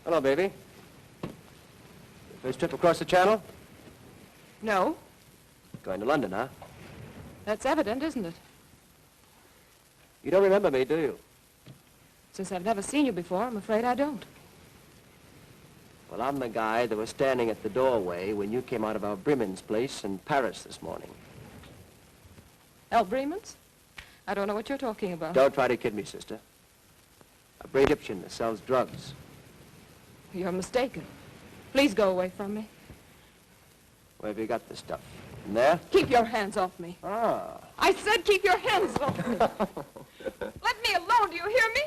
Hello, baby. First trip across the channel? No. Going to London, huh? That's evident, isn't it? You don't remember me, do you? Since I've never seen you before, I'm afraid I don't. Well, I'm the guy that was standing at the doorway when you came out of our Bremen's place in Paris this morning. El Bremen's? I don't know what you're talking about. Don't try to kid me, sister. A brave Egyptian that sells drugs. You're mistaken. Please go away from me. Where have you got this stuff? In there? Keep your hands off me. Ah. I said keep your hands off me. Let me alone, do you hear me?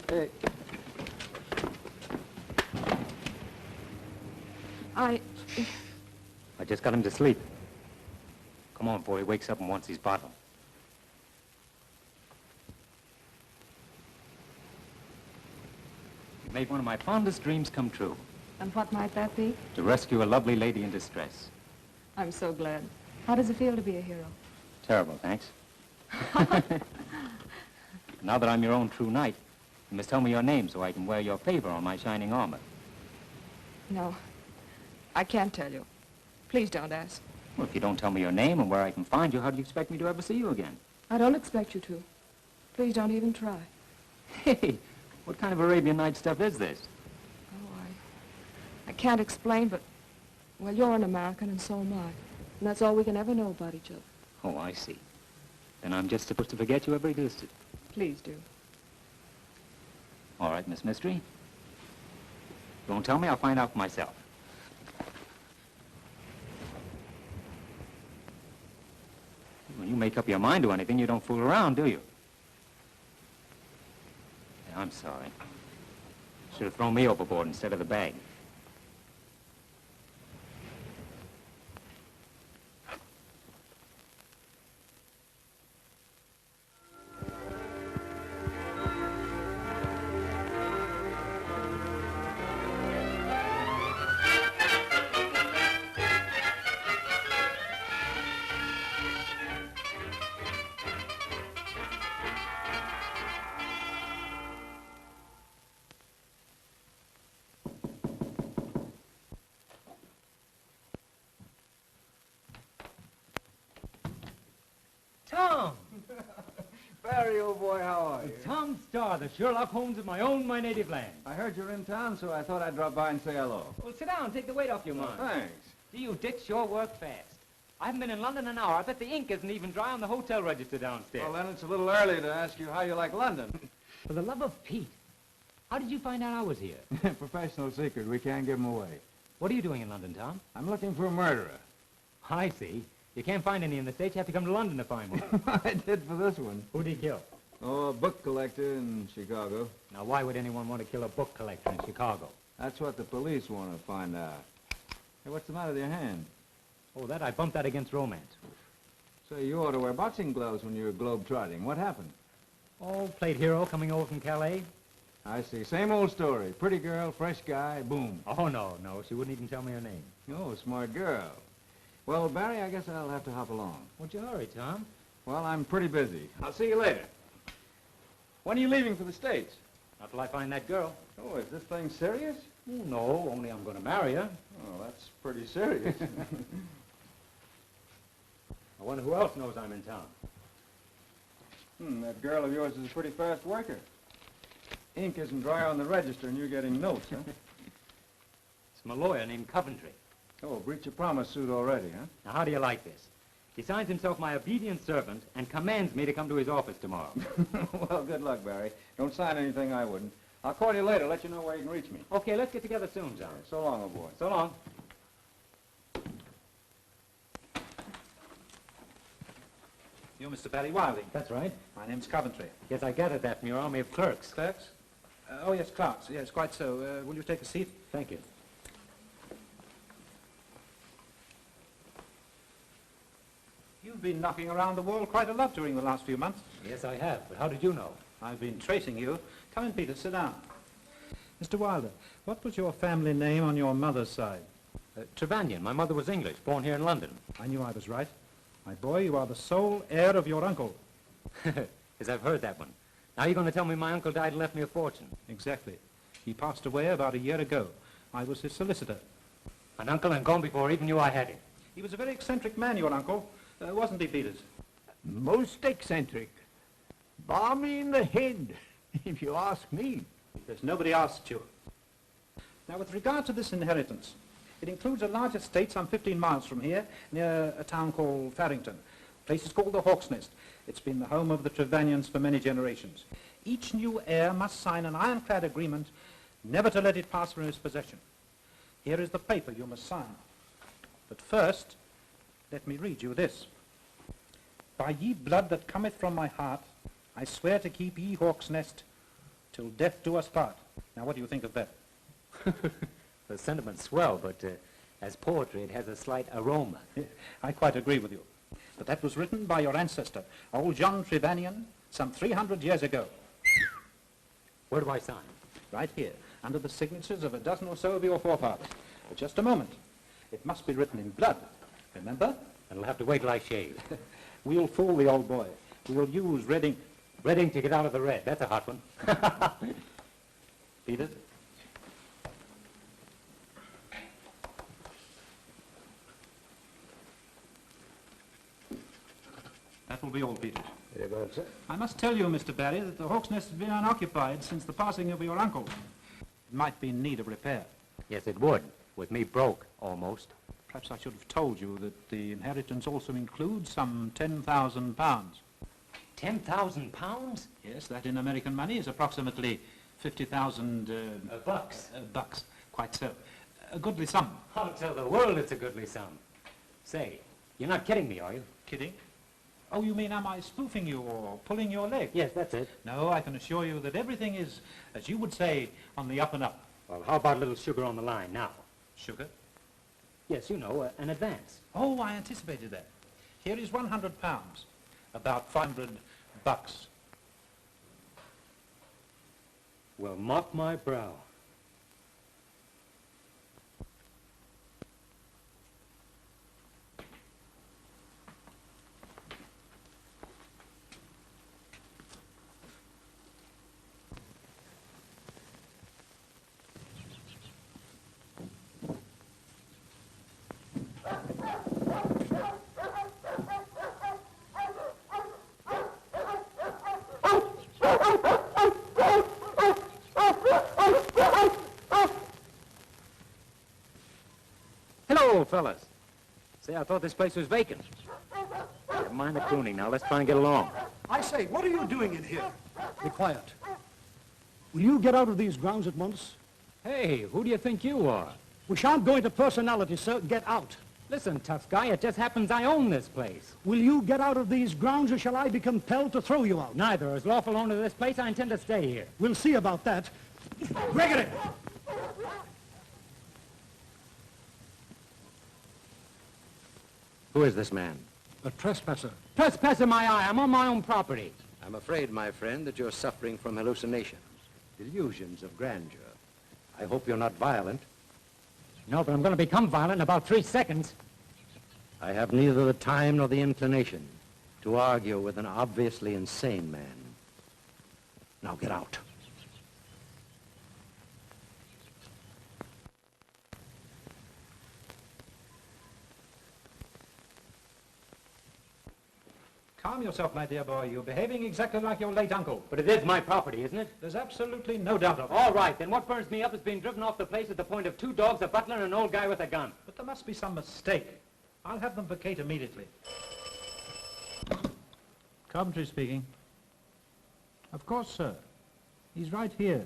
Hey. I just got him to sleep. Come on, boy. He wakes up and wants his bottle. You made one of my fondest dreams come true. And what might that be? To rescue a lovely lady in distress. I'm so glad. How does it feel to be a hero? Terrible, thanks. Now that I'm your own true knight, you must tell me your name so I can wear your favor on my shining armor. No, I can't tell you. Please don't ask. Well, if you don't tell me your name and where I can find you, how do you expect me to ever see you again? I don't expect you to. Please don't even try. Hey, what kind of Arabian Night stuff is this? Oh, I can't explain, but, well, you're an American and so am I. And that's all we can ever know about each other. Oh, I see. Then I'm just supposed to forget you ever existed. Please do. All right, Miss Mystery. You won't tell me, I'll find out for myself. When you make up your mind to anything, you don't fool around, do you? Yeah, I'm sorry. Should have thrown me overboard instead of the bag. Tom! Barry, old boy, how are you? Tom Starr, the Sherlock Holmes of my native land. I heard you're in town, so I thought I'd drop by and say hello. Well, sit down. Take the weight off your mind. Thanks. Gee, you dicks sure work fast. I haven't been in London an hour. I bet the ink isn't even dry on the hotel register downstairs. Well, then it's a little early to ask you how you like London. For the love of Pete, how did you find out I was here? Professional secret. We can't give 'em away. What are you doing in London, Tom? I'm looking for a murderer. I see. You can't find any in the States. You have to come to London to find one. I did for this one. Who'd he kill? Oh, a book collector in Chicago. Now, why would anyone want to kill a book collector in Chicago? That's what the police want to find out. Hey, what's the matter with your hand? Oh, I bumped that against romance. Say, you ought to wear boxing gloves when you're globe-trotting. What happened? Oh, played hero coming over from Calais. I see. Same old story. Pretty girl, fresh guy, boom. Oh, no. She wouldn't even tell me her name. Oh, smart girl. Well, Barry, I guess I'll have to hop along. What'd you hurry, Tom? Well, I'm pretty busy. I'll see you later. When are you leaving for the States? Not till I find that girl. Oh, is this thing serious? Oh, no, only I'm going to marry her. Oh, that's pretty serious. I wonder who else knows I'm in town. That girl of yours is a pretty fast worker. Ink isn't dry on the register and you're getting notes, huh? It's my lawyer named Coventry. Oh, breach of promise suit already, huh? Now, how do you like this? He signs himself my obedient servant and commands me to come to his office tomorrow. Well, good luck, Barry. Don't sign anything I wouldn't. I'll call you later, let you know where you can reach me. Okay, let's get together soon, John. So long, old boy. So long. You're Mr. Barry Wilding. That's right. My name's Coventry. Yes, I gathered that from your army of clerks. Clerks? Oh, yes, clerks. Yes, quite so. Will you take a seat? Thank you. You've been knocking around the wall quite a lot during the last few months. Yes, I have. But how did you know? I've been tracing you. Come in, Peter. Sit down. Mr. Wilder, what was your family name on your mother's side? Trevanion. My mother was English, born here in London. I knew I was right. My boy, you are the sole heir of your uncle. Yes, I've heard that one. Now you're going to tell me my uncle died and left me a fortune. Exactly. He passed away about a year ago. I was his solicitor. An uncle and gone before even knew I had him. He was a very eccentric man, your uncle, wasn't he, Peters? Most eccentric. Balmy in the head, if you ask me. There's nobody asked you. Now, with regard to this inheritance, it includes a large estate some 15 miles from here, near a town called Farrington. The place is called the Hawk's Nest. It's been the home of the Trevanians for many generations. Each new heir must sign an ironclad agreement never to let it pass from his possession. Here is the paper you must sign. But first, let me read you this. By ye blood that cometh from my heart, I swear to keep ye Hawk's Nest till death do us part. Now, what do you think of that? The sentiment's swell, but as poetry, it has a slight aroma. I quite agree with you. But that was written by your ancestor, old John Trevanian, some 300 years ago. Where do I sign? Right here, under the signatures of a dozen or so of your forefathers. But just a moment. It must be written in blood, remember? I'll have to wait till I shave. We'll fool the old boy. We'll use red ink. Red ink to get out of the red. That's a hot one. Peter? That will be all, Peter. Very well, sir. I must tell you, Mr. Barry, that the Hawk's Nest has been unoccupied since the passing of your uncle. It might be in need of repair. Yes, it would. With me broke, almost. Perhaps I should have told you that the inheritance also includes some £10,000. 10,000 pounds? Yes, that in American money is approximately 50,000... bucks. Bucks, quite so. A goodly sum. I'll tell the world it's a goodly sum. Say, you're not kidding me, are you? Kidding? Oh, you mean am I spoofing you or pulling your leg? Yes, that's it. No, I can assure you that everything is, as you would say, on the up and up. Well, how about a little sugar on the line now? Sugar? Yes, you know, an advance. Oh, I anticipated that. Here is £100, about 500 bucks. Well, mop my brow. Hello, fellas. Say, I thought this place was vacant. Never mind the crooning. Now, let's try and get along. I say, what are you doing in here? Be quiet. Will you get out of these grounds at once? Hey, who do you think you are? We shan't go into personality, sir. Get out. Listen, tough guy, it just happens I own this place. Will you get out of these grounds, or shall I be compelled to throw you out? Neither. As lawful owner of this place, I intend to stay here. We'll see about that. Gregory! Who is this man? A trespasser. Trespasser my eye. I'm on my own property. I'm afraid, my friend, that you're suffering from hallucinations, delusions of grandeur. I hope you're not violent. No, but I'm going to become violent in about 3 seconds. I have neither the time nor the inclination to argue with an obviously insane man. Now get out. Calm yourself, my dear boy. You're behaving exactly like your late uncle. But it is my property, isn't it? There's absolutely no doubt of it. All right, then what burns me up is being driven off the place at the point of 2 dogs, a butler, and an old guy with a gun. But there must be some mistake. I'll have them vacate immediately. Coventry speaking. Of course, sir. He's right here.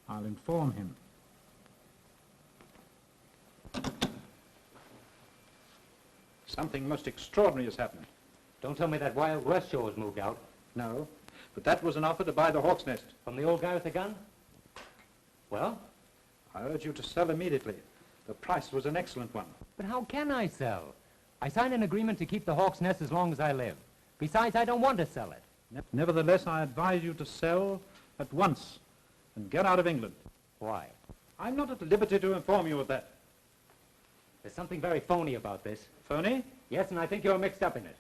I'll inform him. Something most extraordinary has happened. Don't tell me that Wild West show has moved out. No, but that was an offer to buy the Hawk's Nest. From the old guy with the gun? Well? I urge you to sell immediately. The price was an excellent one. But how can I sell? I signed an agreement to keep the Hawk's Nest as long as I live. Besides, I don't want to sell it. Nevertheless, I advise you to sell at once and get out of England. Why? I'm not at liberty to inform you of that. There's something very phony about this. Phony? Yes, and I think you're mixed up in it.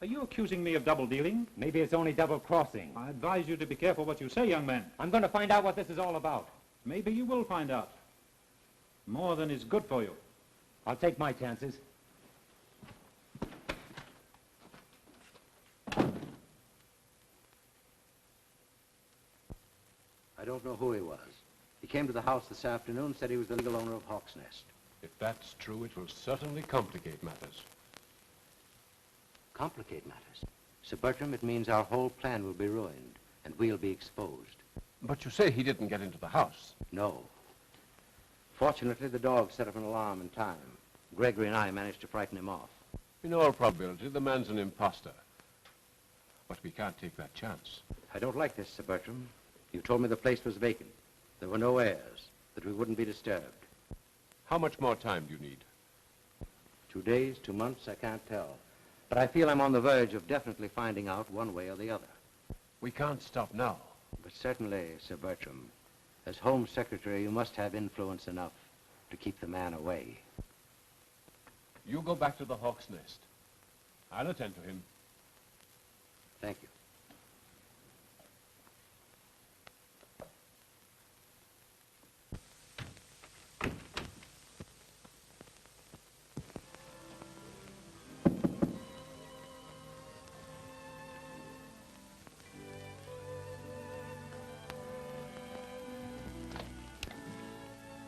Are you accusing me of double-dealing? Maybe it's only double-crossing. I advise you to be careful what you say, young man. I'm going to find out what this is all about. Maybe you will find out. More than is good for you. I'll take my chances. I don't know who he was. He came to the house this afternoon, said he was the legal owner of Hawk's Nest. If that's true, it will certainly complicate matters. Complicate matters. Sir Bertram, it means our whole plan will be ruined, and we'll be exposed. But you say he didn't get into the house. No. Fortunately, the dog set up an alarm in time. Gregory and I managed to frighten him off. In all probability, the man's an imposter. But we can't take that chance. I don't like this, Sir Bertram. You told me the place was vacant. There were no heirs, that we wouldn't be disturbed. How much more time do you need? 2 days, 2 months, I can't tell. But I feel I'm on the verge of definitely finding out one way or the other. We can't stop now. But certainly, Sir Bertram, as Home Secretary, you must have influence enough to keep the man away. You go back to the Hawk's Nest. I'll attend to him. Thank you.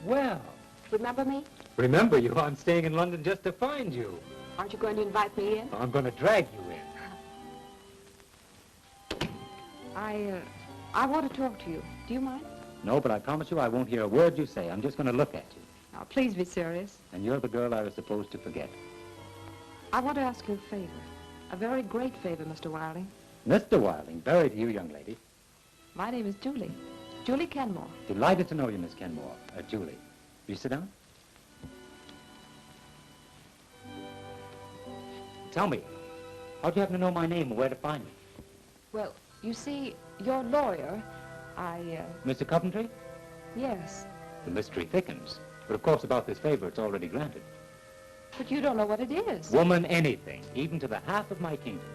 Well, Remember me? remember you. I'm staying in London just to find you. Aren't you going to invite me in? I'm going to drag you in. I want to talk to you. Do you mind? No, but I promise you I won't hear a word you say. I'm just going to look at you. Now, please be serious. And you're the girl I was supposed to forget. I want to ask you a favor. A very great favor, Mr. Wilding. Mr. Wilding, very to you, young lady. My name is Julie. Julie Kenmore. Delighted to know you, Miss Kenmore. Julie. Will you sit down? Tell me, how'd you happen to know my name and where to find me? Well, you see, your lawyer, Mr. Coventry? yes. The mystery thickens. But of course, about this favor, it's already granted. But you don't know what it is. Woman, anything, even to the half of my kingdom.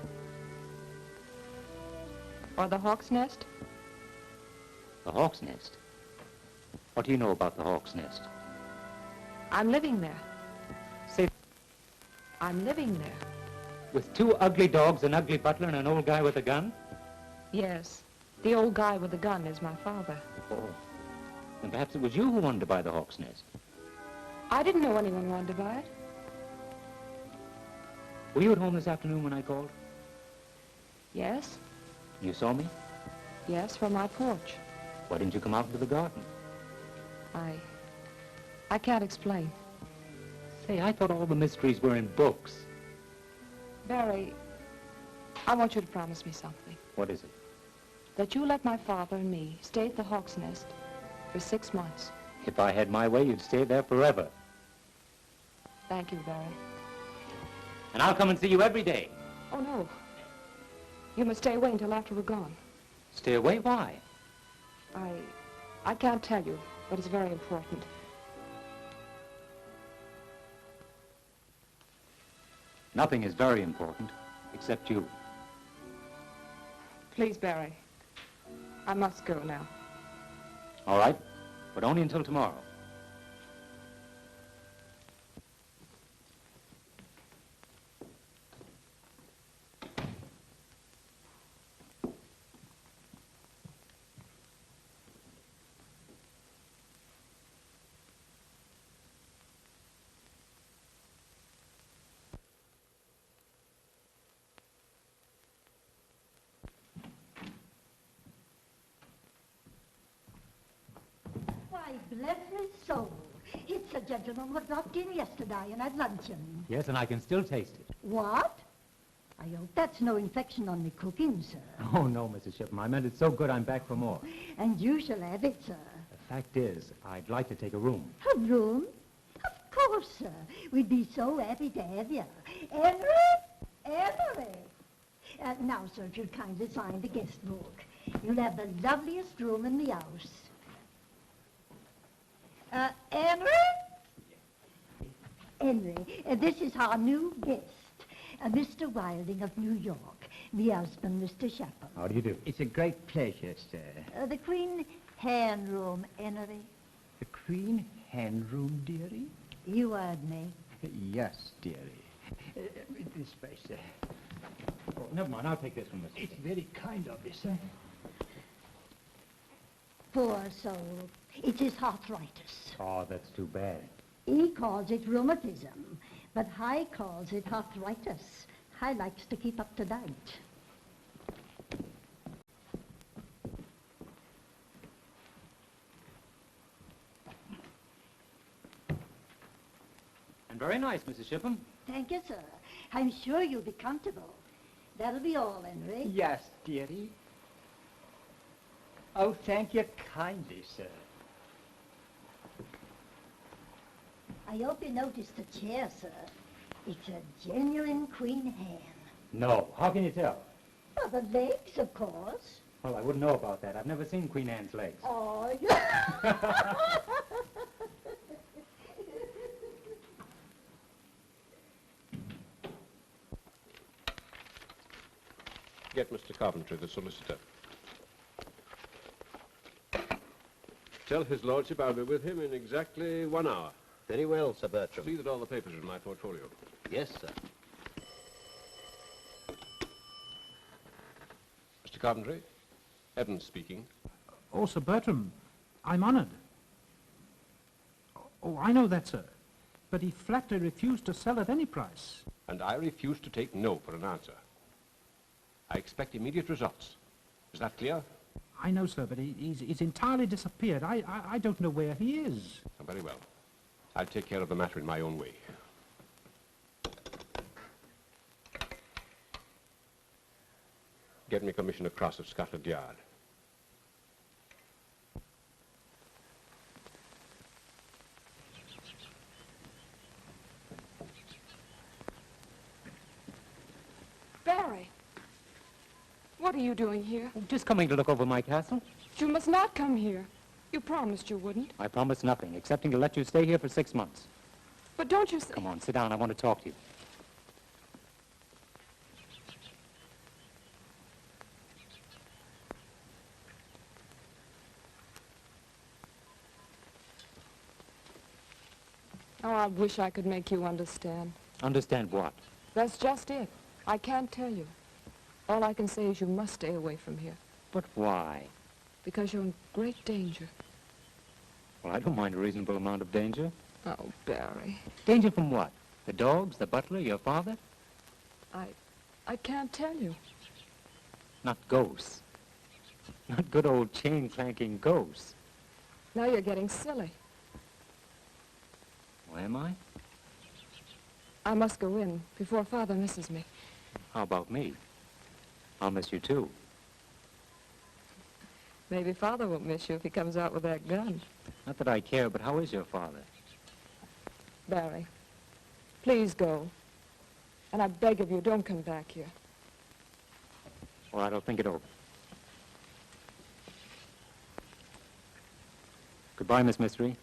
Or the Hawk's Nest? The Hawk's Nest? What do you know about the Hawk's Nest? I'm living there. Say, I'm living there. with 2 ugly dogs, an ugly butler, and an old guy with a gun? Yes. The old guy with the gun is my father. Oh. Then perhaps it was you who wanted to buy the Hawk's Nest. I didn't know anyone wanted to buy it. Were you at home this afternoon when I called? Yes. You saw me? Yes, from my porch. Why didn't you come out into the garden? I can't explain. Say, I thought all the mysteries were in books. Barry, I want you to promise me something. What is it? That you let my father and me stay at the Hawk's Nest for 6 months. If I had my way, you'd stay there forever. Thank you, Barry. And I'll come and see you every day. Oh, no. You must stay away until after we're gone. Stay away? Why? I can't tell you, but it's very important. Nothing is very important, except you. Please, Barry. I must go now. All right, but only until tomorrow. Why, bless his soul. It's a gentleman who dropped in yesterday and had luncheon. Yes, and I can still taste it. What? I hope that's no infection on me cooking, sir. Oh, no, Mrs. Shipman. I meant it's so good I'm back for more. And you shall have it, sir. The fact is, I'd like to take a room. A room? Of course, sir. We'd be so happy to have you. Henry? Henry! Now, sir, if you'd kindly sign the guest book. You'll have the loveliest room in the house. Henry? Henry, this is our new guest. Mr. Wilding of New York. Me husband, Mr. Shepherd. How do you do? It's a great pleasure, sir. The Queen Hen Room, Henry. The Queen Hen Room, dearie? You heard me. Yes, dearie. This way, sir. Oh, never mind, I'll take this one, Mr. It's very kind of you, sir. Poor soul. It is arthritis. Oh, that's too bad. He calls it rheumatism, but I calls it arthritis. I likes to keep up to date. And very nice, Mrs. Shipham. Thank you, sir. I'm sure you'll be comfortable. That'll be all, Henry. Yes, dearie. Oh, thank you kindly, sir. I hope you noticed the chair, sir. It's a genuine Queen Hen. No, how can you tell? Well, the legs, of course. Well, I wouldn't know about that. I've never seen Queen Anne's legs. Oh, Get Mr. Coventry, the solicitor. Tell his lordship I'll be with him in exactly 1 hour. Very well, Sir Bertram. See that all the papers are in my portfolio. Yes, sir. Mr. Coventry, Evans speaking. Oh, Sir Bertram, I'm honored. Oh, I know that, sir. But he flatly refused to sell at any price. And I refuse to take no for an answer. I expect immediate results. Is that clear? I know, sir, but he's entirely disappeared. I don't know where he is. Oh, very well. I'll take care of the matter in my own way. Get me Commissioner Cross of Scotland Yard. Barry, what are you doing here? Just coming to look over my castle. You must not come here. You promised you wouldn't. I promised nothing, excepting to let you stay here for 6 months. But don't you say... Come on, sit down. I want to talk to you. Oh, I wish I could make you understand. Understand what? That's just it. I can't tell you. All I can say is you must stay away from here. But why? Because you're in great danger. Well, I don't mind a reasonable amount of danger. Oh, Barry. Danger from what? The dogs, the butler, your father? I can't tell you. Not ghosts. Not good old chain-clanking ghosts. Now you're getting silly. Well, am I? I must go in before Father misses me. How about me? I'll miss you, too. Maybe Father won't miss you if he comes out with that gun. Not that I care, but how is your father? Barry, please go. And I beg of you, don't come back here. All right, I'll think it over. Goodbye, Miss Mystery.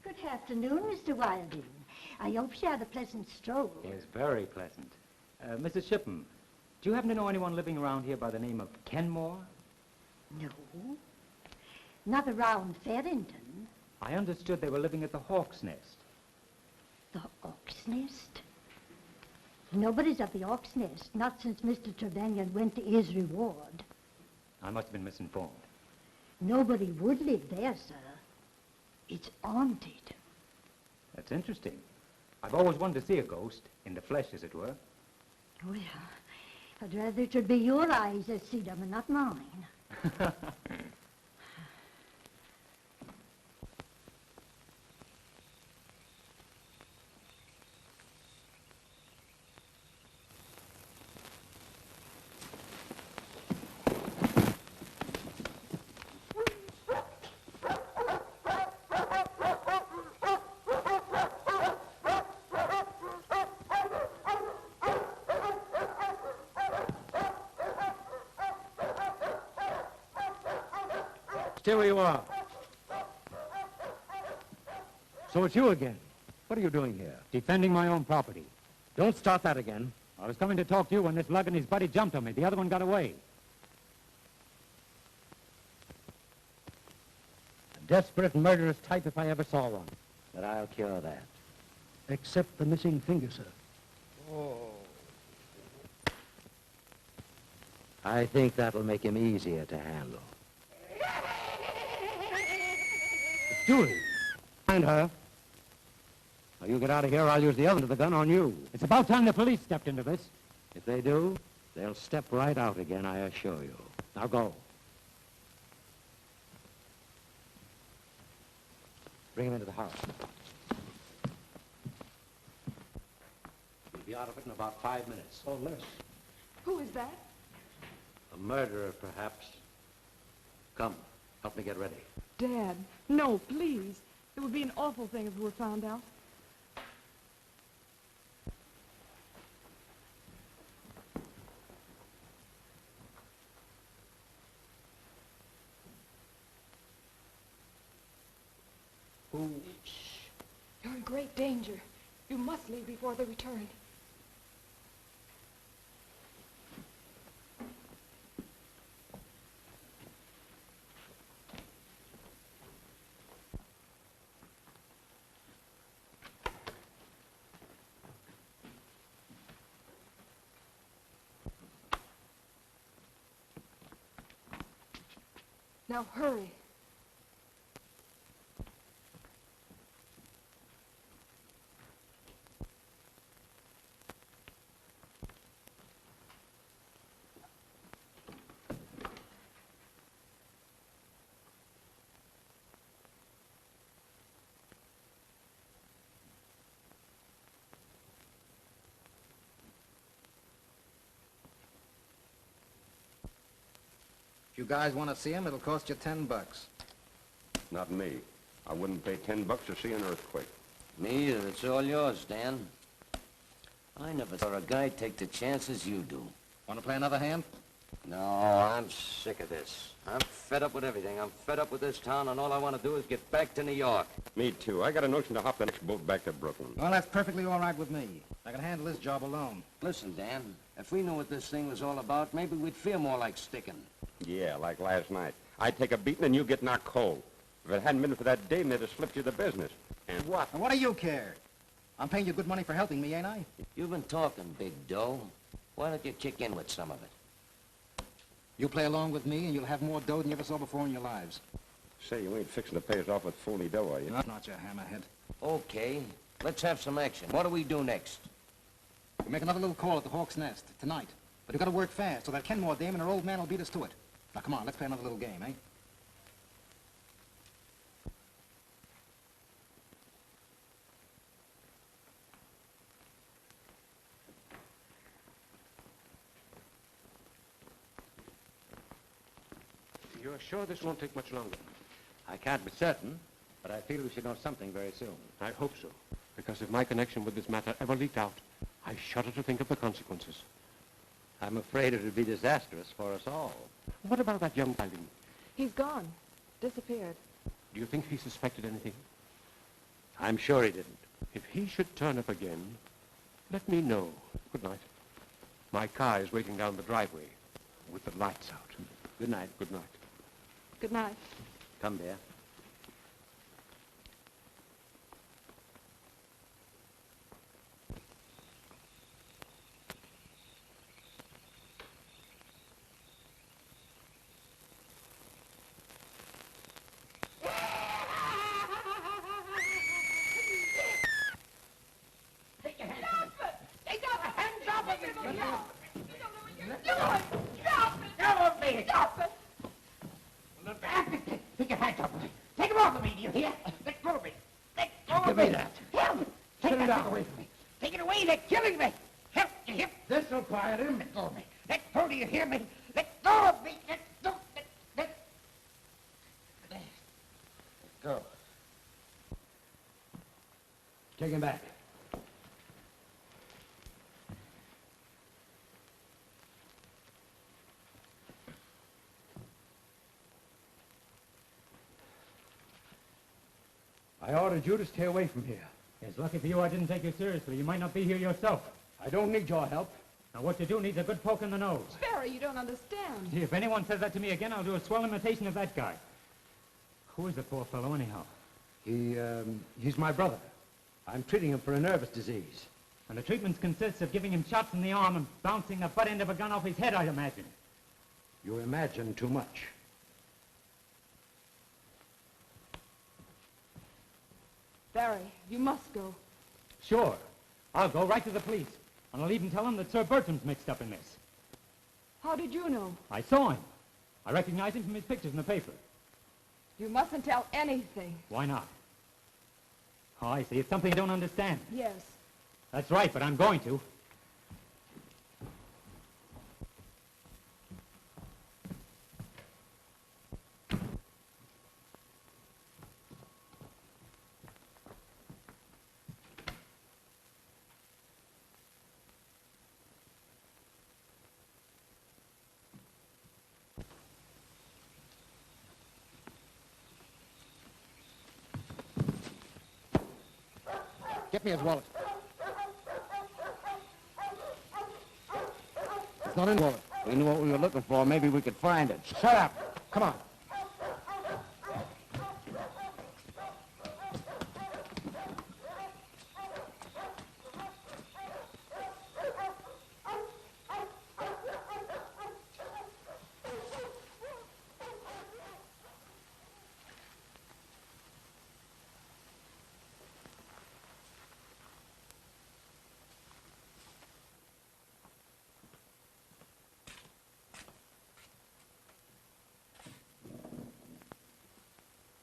Good afternoon, Mr. Wilding. I hope you had a pleasant stroll. Yes, very pleasant. Mrs. Shipham, do you happen to know anyone living around here by the name of Kenmore? No. Not around Fenton. I understood they were living at the Hawk's Nest. The Hawk's Nest? Nobody's at the Hawk's Nest, not since Mr. Trevelyan went to his reward. I must have been misinformed. Nobody would live there, sir. It's haunted. That's interesting. I've always wanted to see a ghost, in the flesh, as it were. Well, I'd rather it should be your eyes that see them and not mine. Stay where you are. So it's you again. What are you doing here? Defending my own property. Don't start that again. I was coming to talk to you when this lug and his buddy jumped on me. The other one got away. A desperate, murderous type if I ever saw one. But I'll cure that. Except the missing finger, sir. I think that'll make him easier to handle. Julie, find her. Now you get out of here, I'll use the other end of the gun on you. It's about time the police stepped into this. If they do, they'll step right out again, I assure you. Now go. Bring him into the house. We'll be out of it in about 5 minutes. Or less. Who is that? A murderer, perhaps. Come, help me get ready. Dad, no, please. It would be an awful thing if we were found out. Shh. You're in great danger. You must leave before they return. Now hurry. If you guys want to see him, it'll cost you $10. Not me. I wouldn't pay $10 to see an earthquake. Me either. It's all yours, Dan. I never saw a guy take the chances you do. Want to play another hand? No, I'm sick of this. I'm fed up with everything. I'm fed up with this town, and all I want to do is get back to New York. Me too. I got a notion to hop the next boat back to Brooklyn. Well, that's perfectly all right with me. I can handle this job alone. Listen, Dan, if we knew what this thing was all about, maybe we'd feel more like sticking. Yeah, like last night. I'd take a beating and you get knocked cold. If it hadn't been for that dame, they'd have slipped you the business. And what? And what do you care? I'm paying you good money for helping me, ain't I? You've been talking, Big Doe. Why don't you kick in with some of it? You play along with me and you'll have more dough than you ever saw before in your lives. Say, you ain't fixing to pay us off with phony dough, are you? Not you hammerhead. Okay, let's have some action. What do we do next? We make another little call at the Hawk's Nest tonight. But you gotta work fast so that Kenmore dame and her old man will beat us to it. Now, come on, let's play another little game, eh? You're sure this won't take much longer? I can't be certain, but I feel we should know something very soon. I hope so. Because if my connection with this matter ever leaked out, I shudder to think of the consequences. I'm afraid it would be disastrous for us all. What about that young guy? He's gone. Disappeared. Do you think he suspected anything? I'm sure he didn't. If he should turn up again, let me know. Good night. My car is waiting down the driveway with the lights out. Good night. Good night. Good night. Come, dear. Give me that. Help! Take that away from me. Take it away, they're killing me. Help, you hear? This'll quiet him. Let go of me. Let go, do you hear me? Let go of me. Let go. Let go. Take him back. I ordered you to stay away from here. It's lucky for you I didn't take you seriously. You might not be here yourself. I don't need your help. Now, what you do needs a good poke in the nose. Barry, you don't understand. Gee, if anyone says that to me again, I'll do a swell imitation of that guy. Who is the poor fellow, anyhow? He's my brother. I'm treating him for a nervous disease. And the treatment consists of giving him shots in the arm and bouncing the butt end of a gun off his head, I imagine. You imagine too much. Barry, you must go. Sure. I'll go right to the police. And I'll even tell them that Sir Bertram's mixed up in this. How did you know? I saw him. I recognize him from his pictures in the paper. You mustn't tell anything. Why not? Oh, I see. It's something you don't understand. Yes. That's right, but I'm going to. Get me his wallet. It's not in the wallet. We knew what we were looking for. Maybe we could find it. Shut up. Come on.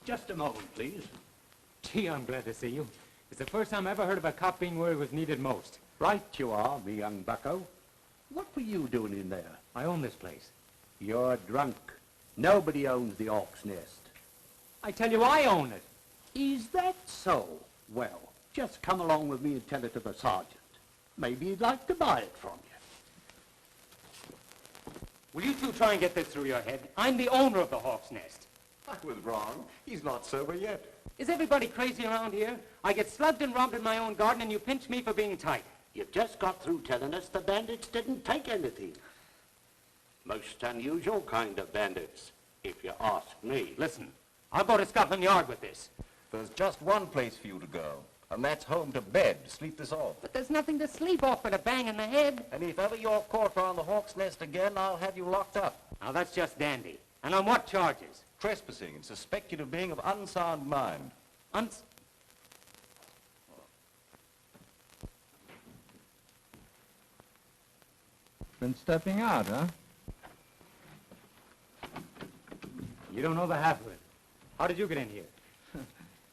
Just a moment, please. Gee, I'm glad to see you. It's the first time I ever heard of a cop being where he was needed most. Right you are, me young bucko. What were you doing in there? I own this place. You're drunk. Nobody owns the Hawk's Nest. I tell you, I own it. Is that so? Well, just come along with me and tell it to the sergeant. Maybe he'd like to buy it from you. Will you two try and get this through your head? I'm the owner of the Hawk's Nest. I was wrong. He's not sober yet. Is everybody crazy around here? I get slugged and robbed in my own garden, and you pinch me for being tight. You just got through telling us the bandits didn't take anything. Most unusual kind of bandits, if you ask me. Listen, I'll go to Scotland Yard with this. There's just one place for you to go, and that's home to bed to sleep this off. But there's nothing to sleep off but a bang in the head. And if ever you're caught on the Hawk's Nest again, I'll have you locked up. Now, that's just dandy. And on what charges? Trespassing and suspected of being of unsound mind. Been stepping out, huh? You don't know the half of it. How did you get in here?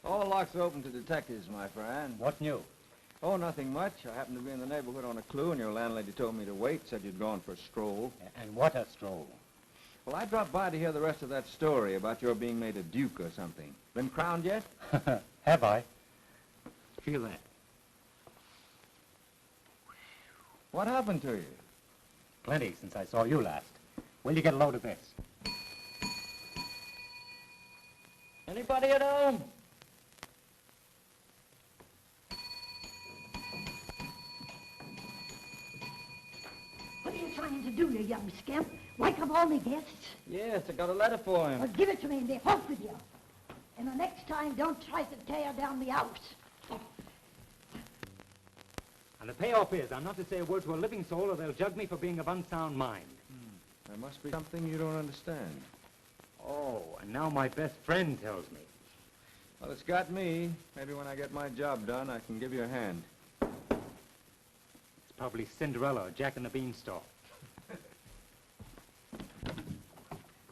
All the locks are open to detectives, my friend. What new? Oh, nothing much. I happened to be in the neighborhood on a clue, and your landlady told me to wait, said you'd gone for a stroll. And what a stroll. Well, I dropped by to hear the rest of that story about your being made a duke or something. Been crowned yet? Have I? Feel that. What happened to you? Plenty since I saw you last. Will you get a load of this? Anybody at home? What are you trying to do, you young scamp? Wake up all me guests? Yes, I got a letter for him. Well, give it to me and be off with you. And the next time, don't try to tear down the house. And the payoff is, I'm not to say a word to a living soul or they'll judge me for being of unsound mind. There must be something you don't understand. Oh, and now my best friend tells me. Well, it's got me. Maybe when I get my job done, I can give you a hand. It's probably Cinderella or Jack and the Beanstalk.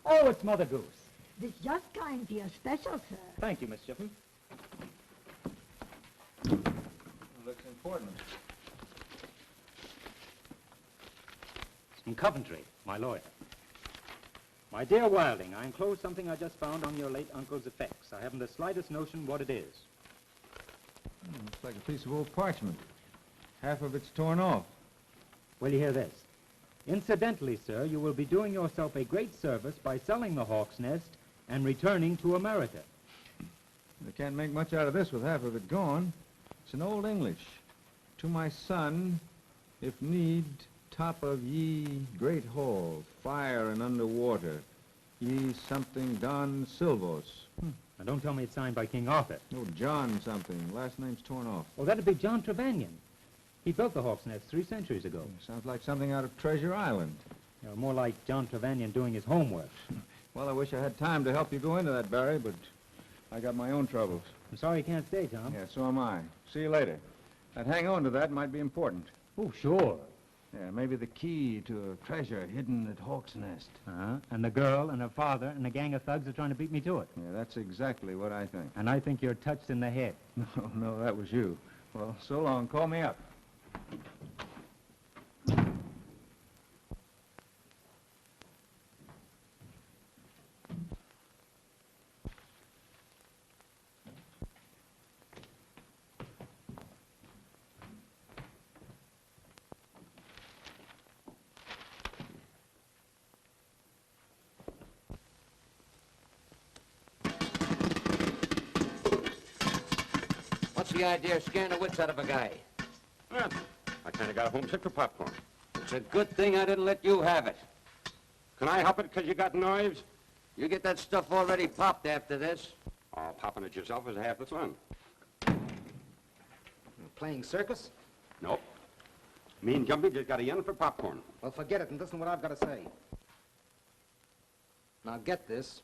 Oh, it's Mother Goose. This just kind to your special, sir. Thank you, Miss Shippen. Looks important. From Coventry, my lawyer. My dear Wilding, I enclose something I just found on your late uncle's effects. I haven't the slightest notion what it is. Looks like a piece of old parchment. Half of it's torn off. Will you hear this? Incidentally, sir, you will be doing yourself a great service by selling the Hawk's Nest and returning to America. They can't make much out of this with half of it gone. It's in Old English. To my son, if need, top of ye great hall, fire and under water, ye something Don Silvos. Now, don't tell me it's signed by King Arthur. No, John something. Last name's torn off. Oh, that'd be John Trevanion. He built the Hawk's Nest 3 centuries ago. Sounds like something out of Treasure Island. You know, more like John Trevanion doing his homework. Well, I wish I had time to help you go into that, Barry, but I got my own troubles. I'm sorry you can't stay, Tom. Yeah, so am I. See you later. I'd hang on to that might be important. Oh, sure. Yeah, maybe the key to a treasure hidden at Hawk's Nest. Uh-huh. And the girl and her father and a gang of thugs are trying to beat me to it. Yeah, that's exactly what I think. And I think you're touched in the head. No, that was you. Well, so long. Call me up. What's the idea of scaring the wits out of a guy? Well, I kind of got homesick for popcorn. It's a good thing I didn't let you have it. Can I help it because you got knives? You get that stuff already popped after this. Oh, popping it yourself is half the fun. Playing circus? Nope. Me and Jumpy just got a yen for popcorn. Well, forget it and listen to what I've got to say. Now, get this.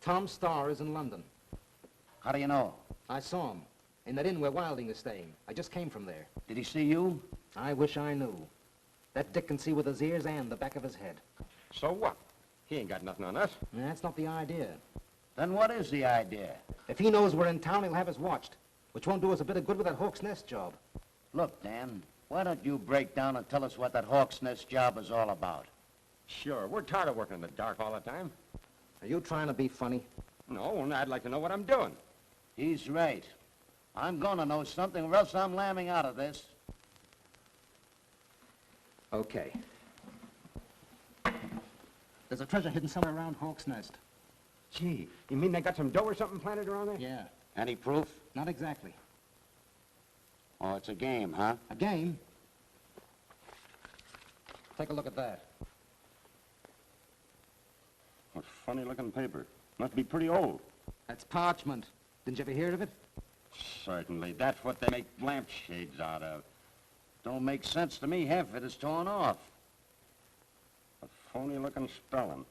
Tom Starr is in London. How do you know? I saw him in that inn where Wilding is staying. I just came from there. Did he see you? I wish I knew. That Dick can see with his ears and the back of his head. So what? He ain't got nothing on us. That's not the idea. Then what is the idea? If he knows we're in town, he'll have us watched, which won't do us a bit of good with that Hawk's Nest job. Look, Dan, why don't you break down and tell us what that Hawk's Nest job is all about? Sure, we're tired of working in the dark all the time. Are you trying to be funny? No, and I'd like to know what I'm doing. He's right. I'm gonna know something or else I'm lambing out of this. Okay. There's a treasure hidden somewhere around Hawk's Nest. Gee, you mean they got some dough or something planted around there? Yeah. Any proof? Not exactly. Oh, it's a game, huh? A game? Take a look at that. What funny-looking paper. Must be pretty old. That's parchment. Didn't you ever hear of it? Certainly. That's what they make lampshades out of. Don't make sense to me. Half of it is torn off. A phony-looking spelling.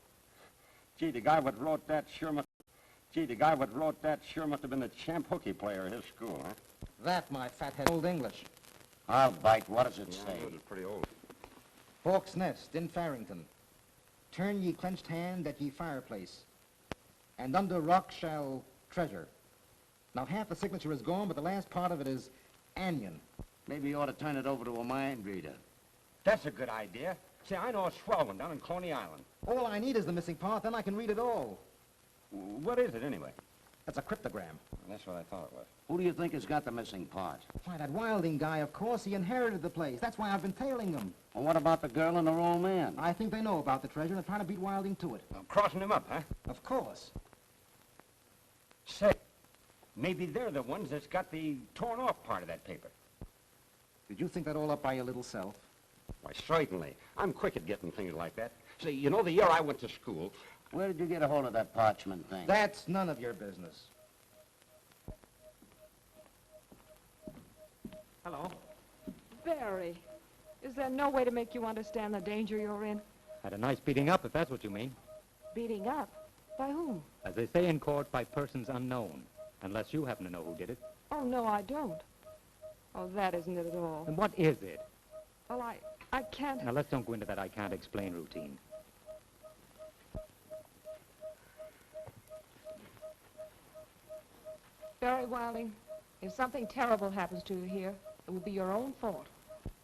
Gee, the guy what wrote that sure must... Gee, the guy what wrote that sure must have been the champ hooky player at his school, huh? That, my fathead, Old English. I'll bite. What does it say? This is pretty old. Hawk's Nest in Farrington. Turn ye clenched hand at ye fireplace, and under rock shall treasure. Now, half the signature is gone, but the last part of it is anion. Maybe you ought to turn it over to a mind reader. That's a good idea. See, I know a swell one down in Coney Island. All I need is the missing part, then I can read it all. What is it, anyway? That's a cryptogram. That's what I thought it was. Who do you think has got the missing part? Why, that Wilding guy, of course. He inherited the place. That's why I've been tailing them. Well, what about the girl and her old man? I think they know about the treasure and are trying to beat Wilding to it. Well, crossing him up, huh? Of course. Say, maybe they're the ones that's got the torn-off part of that paper. Did you think that all up by your little self? Why, certainly. I'm quick at getting things like that. See, you know, the year I went to school... Where did you get a hold of that parchment thing? That's none of your business. Hello. Barry, is there no way to make you understand the danger you're in? Had a nice beating up, if that's what you mean. Beating up? By whom? As they say in court, by persons unknown. Unless you happen to know who did it. Oh, no, I don't. Oh, that isn't it at all. And what is it? Well, I can't... Now, let's don't go into that I can't explain routine. Barry Wilding, if something terrible happens to you here, it will be your own fault.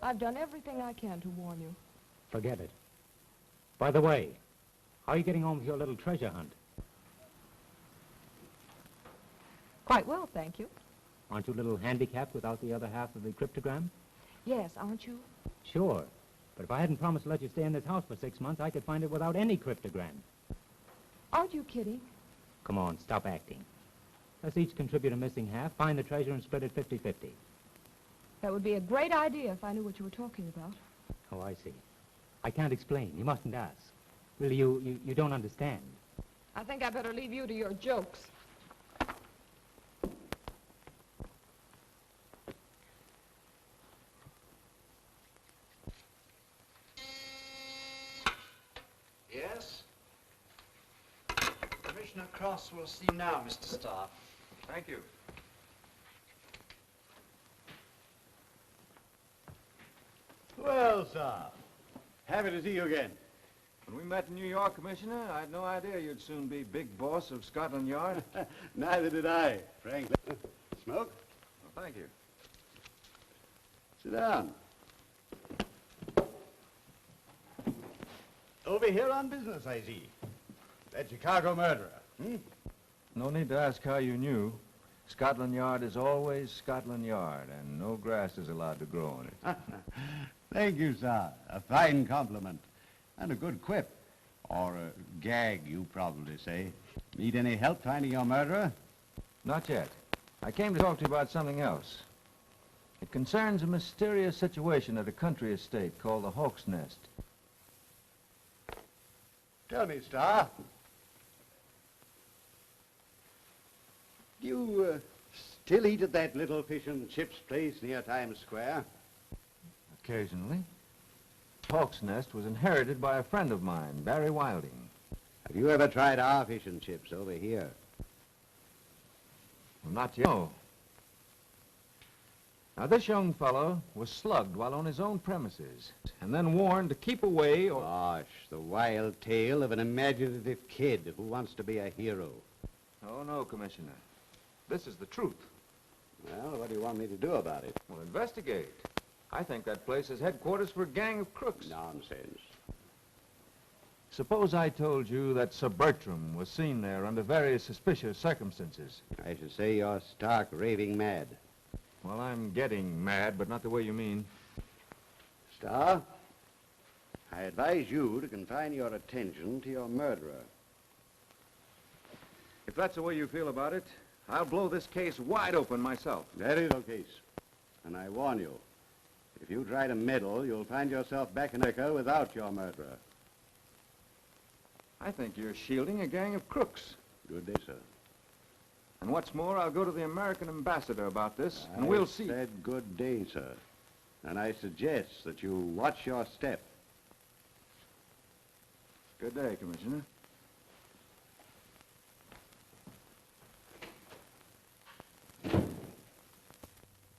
I've done everything I can to warn you. Forget it. By the way, how are you getting on with your little treasure hunt? Quite well, thank you. Aren't you a little handicapped without the other half of the cryptogram? Yes, aren't you? Sure. But if I hadn't promised to let you stay in this house for 6 months, I could find it without any cryptogram. Aren't you kidding? Come on, stop acting. Let's each contribute a missing half, find the treasure, and split it 50-50. That would be a great idea if I knew what you were talking about. Oh, I see. I can't explain. You mustn't ask. Really, you don't understand. I think I better leave you to your jokes. Yes? Commissioner Cross will see you now, Mr. Starr. Thank you. Well, sir, happy to see you again. When we met in New York, Commissioner, I had no idea you'd soon be big boss of Scotland Yard. Neither did I, frankly. Smoke? Well, thank you. Sit down. Over here on business, I see. That Chicago murderer, hmm? No need to ask how you knew. Scotland Yard is always Scotland Yard, and no grass is allowed to grow on it. Thank you, sir. A fine compliment. And a good quip. Or a gag, you probably say. Need any help finding your murderer? Not yet. I came to talk to you about something else. It concerns a mysterious situation at a country estate called the Hawk's Nest. Tell me, Star. Do you still eat at that little fish and chips place near Times Square? Occasionally. Hawk's Nest was inherited by a friend of mine, Barry Wilding. Have you ever tried our fish and chips over here? Well, not yet. No. Now, this young fellow was slugged while on his own premises, and then warned to keep away or... Gosh, the wild tale of an imaginative kid who wants to be a hero. Oh, no, Commissioner. This is the truth. Well, what do you want me to do about it? Well, investigate. I think that place is headquarters for a gang of crooks. Nonsense. Suppose I told you that Sir Bertram was seen there under very suspicious circumstances. I should say you're stark raving mad. Well, I'm getting mad, but not the way you mean. Star, I advise you to confine your attention to your murderer. If that's the way you feel about it, I'll blow this case wide open myself. That is the case. And I warn you, if you try to meddle, you'll find yourself back in America without your murderer. I think you're shielding a gang of crooks. Good day, sir. And what's more, I'll go to the American ambassador about this, and we'll see. I said good day, sir. And I suggest that you watch your step. Good day, Commissioner.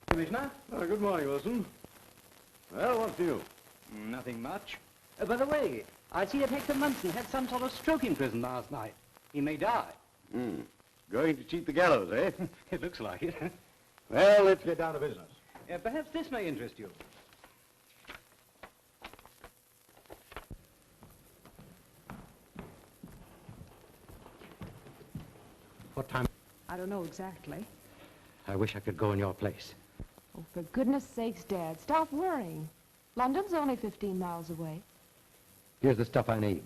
Commissioner? Good morning, Wilson. Well, what's new? Nothing much. By the way, I see that Hector Munson had some sort of stroke in prison last night. He may die. Going to cheat the gallows, eh? It looks like it. Well, let's get down to business. Perhaps this may interest you. What time? I don't know exactly. I wish I could go in your place. Oh, for goodness sakes, Dad, stop worrying. London's only 15 miles away. Here's the stuff I need.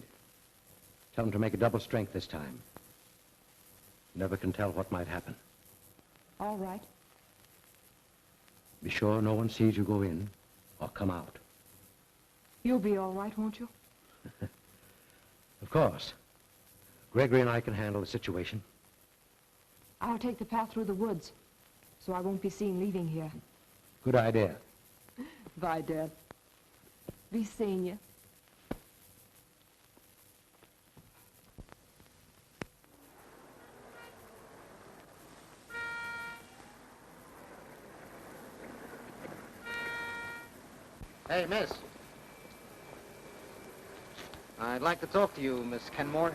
Tell them to make a double strength this time. Never can tell what might happen. All right. Be sure no one sees you go in or come out. You'll be all right, won't you? Of course. Gregory and I can handle the situation. I'll take the path through the woods, so I won't be seen leaving here. Good idea. Bye, Dad. Be seeing you. Hey, miss. I'd like to talk to you, Miss Kenmore.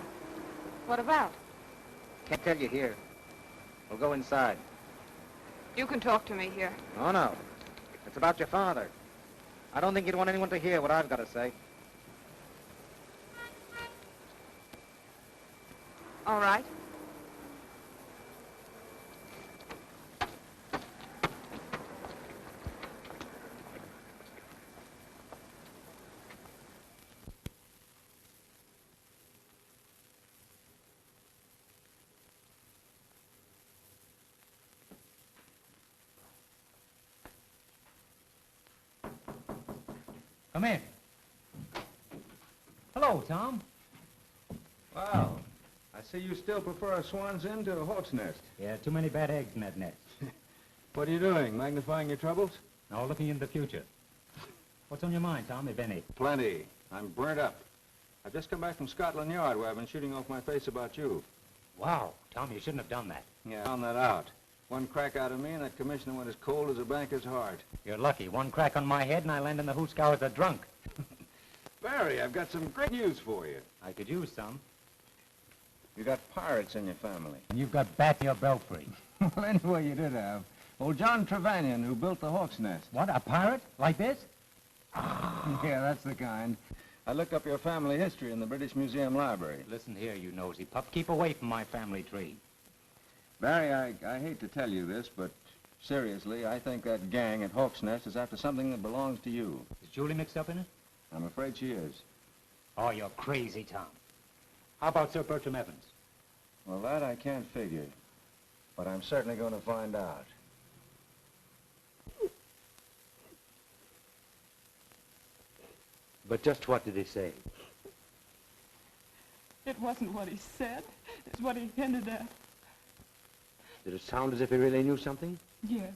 What about? Can't tell you here. We'll go inside. You can talk to me here. Oh, no. It's about your father. I don't think you'd want anyone to hear what I've got to say. All right. Come in. Hello, Tom. Wow. I see you still prefer a swan's inn to a hawk's nest. Yeah, too many bad eggs in that nest. What are you doing, magnifying your troubles? No, looking into the future. What's on your mind, Tom, if any? Plenty. I'm burnt up. I've just come back from Scotland Yard where I've been shooting off my face about you. Wow, Tom, you shouldn't have done that. Yeah, I found that out. One crack out of me and that commissioner went as cold as a banker's heart. You're lucky. One crack on my head and I land in the hoosegow as a drunk. Barry, I've got some great news for you. I could use some. You got pirates in your family. And you've got bat in your belfry. Well, anyway, you did have. Old John Trevanion, who built the hawk's nest. What, a pirate? Like this? Yeah, that's the kind. I looked up your family history in the British Museum Library. Listen here, you nosy pup. Keep away from my family tree. Barry, I hate to tell you this, but seriously, I think that gang at Hawk's Nest is after something that belongs to you. Is Julie mixed up in it? I'm afraid she is. Oh, you're crazy, Tom. How about Sir Bertram Evans? Well, that I can't figure, but I'm certainly going to find out. But just what did he say? It wasn't what he said. It's what he hinted at. Did it sound as if he really knew something? Yes.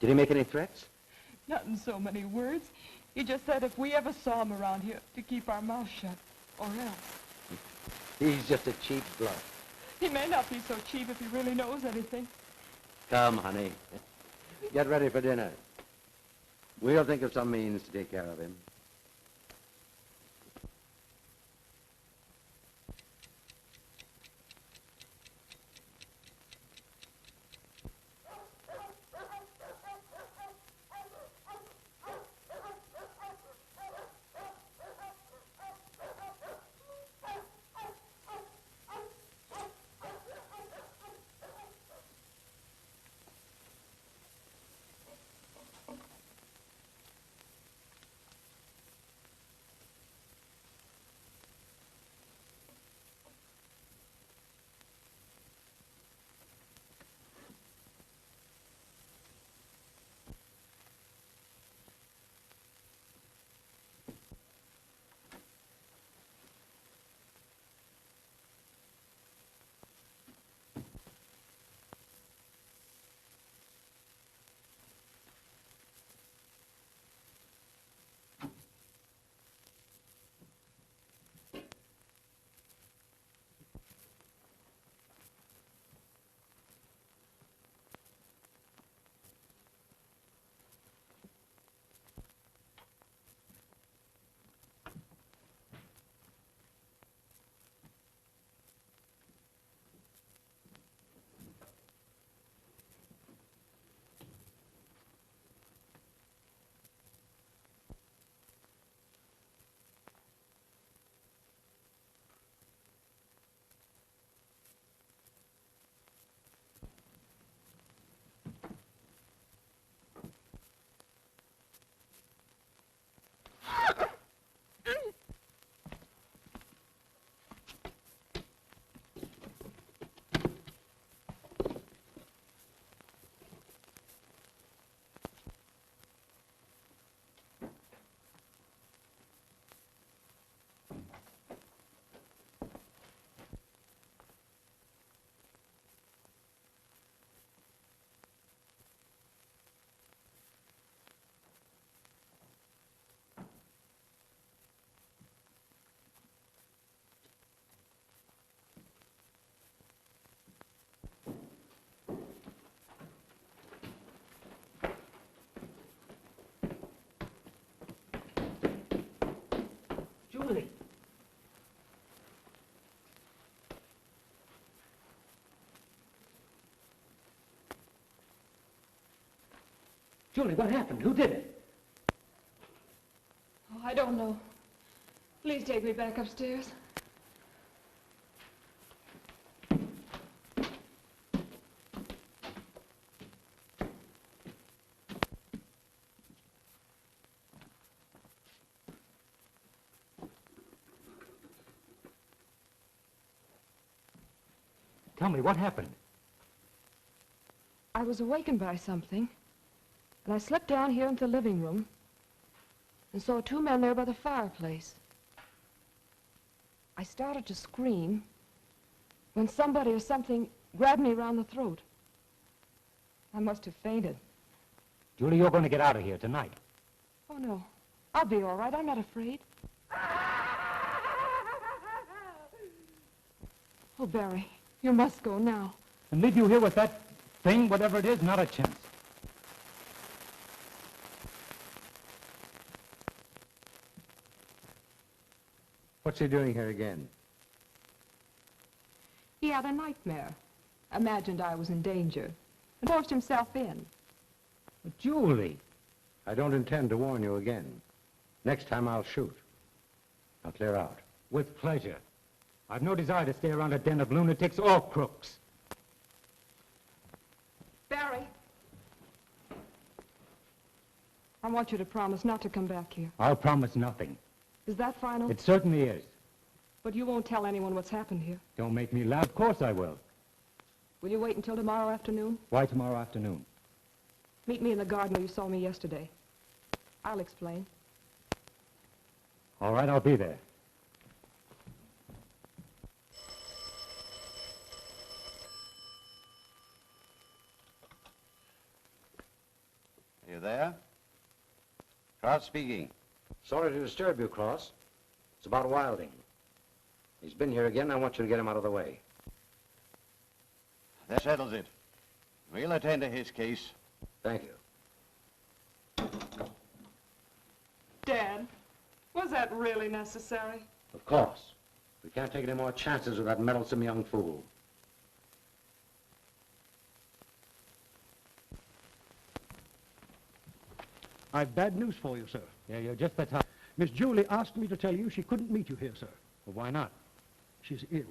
Did he make any threats? Not in so many words. He just said if we ever saw him around here, to keep our mouths shut, or else. He's just a cheap bluff. He may not be so cheap if he really knows anything. Come, honey. Get ready for dinner. We'll think of some means to take care of him. Julie! Julie, what happened? Who did it? Oh, I don't know. Please take me back upstairs. Tell me, what happened? I was awakened by something, and I slipped down here into the living room, and saw two men there by the fireplace. I started to scream when somebody or something grabbed me around the throat. I must have fainted. Julie, you're going to get out of here tonight. Oh, no. I'll be all right. I'm not afraid. Oh, Barry, you must go now. And leave you here with that thing, whatever it is, not a chance. What's he doing here again? He had a nightmare. Imagined I was in danger and forced himself in. But Julie! I don't intend to warn you again. Next time I'll shoot. Now clear out. With pleasure. I've no desire to stay around a den of lunatics or crooks. Barry! I want you to promise not to come back here. I'll promise nothing. Is that final? It certainly is. But you won't tell anyone what's happened here. Don't make me laugh. Of course I will. Will you wait until tomorrow afternoon? Why tomorrow afternoon? Meet me in the garden where you saw me yesterday. I'll explain. All right, I'll be there. You there? Cross speaking. Sorry to disturb you, Cross. It's about Wilding. He's been here again. I want you to get him out of the way. That settles it. We'll attend to his case. Thank you. Dad, was that really necessary? Of course. We can't take any more chances with that meddlesome young fool. I've bad news for you, sir. Yeah, you're just the type. Miss Julie asked me to tell you she couldn't meet you here, sir. Well, why not? She's ill.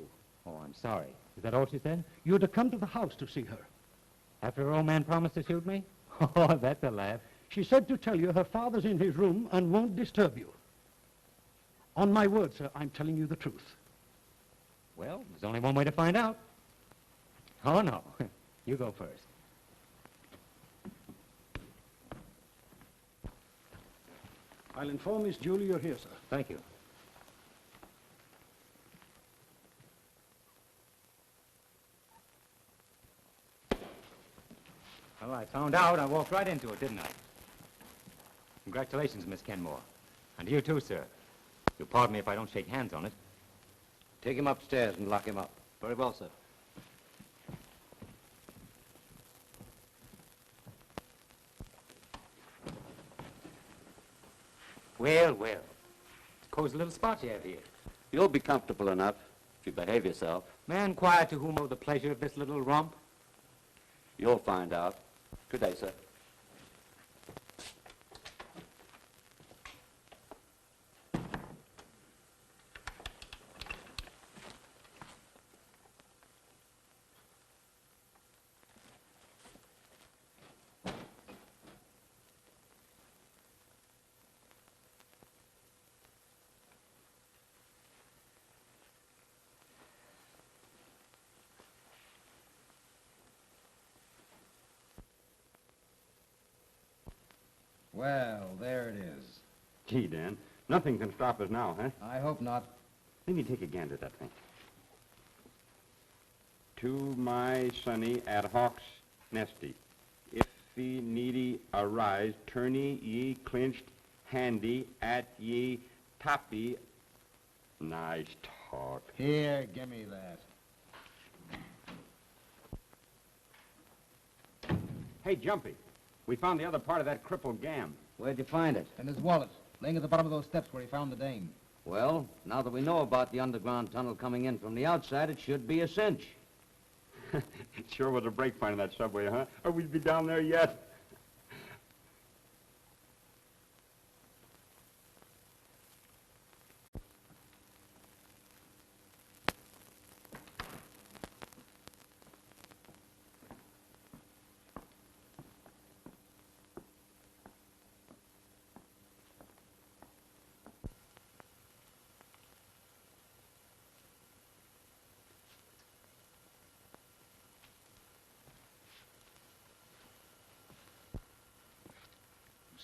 Oh, I'm sorry. Is that all she said? You're to come to the house to see her. After her old man promised to shoot me? Oh, that's a laugh. She said to tell you her father's in his room and won't disturb you. On my word, sir, I'm telling you the truth. Well, there's only one way to find out. Oh, no. You go first. I'll inform Miss Julie you're here, sir. Thank you. Well, I found out. I walked right into it, didn't I? Congratulations, Miss Kenmore. And you too, sir. You'll pardon me if I don't shake hands on it. Take him upstairs and lock him up. Very well, sir. Well, well. It's a cozy little spot you have here. You'll be comfortable enough if you behave yourself. Man, quiet to whom owe the pleasure of this little romp? You'll find out. Good day, sir. Well, there it is. Gee, Dan, nothing can stop us now, huh? I hope not. Let me take a gander at that thing. To my sonny at Hawk's nesty. If ye needy arise, tourney ye clinched handy at ye toppy. Nice talk. Here, give me that. Hey, Jumpy, we found the other part of that crippled gam. Where'd you find it? And his wallet, laying at the bottom of those steps where he found the dame. Well, now that we know about the underground tunnel coming in from the outside, it should be a cinch. It sure was a break finding that subway, huh? Or we'd be down there yet.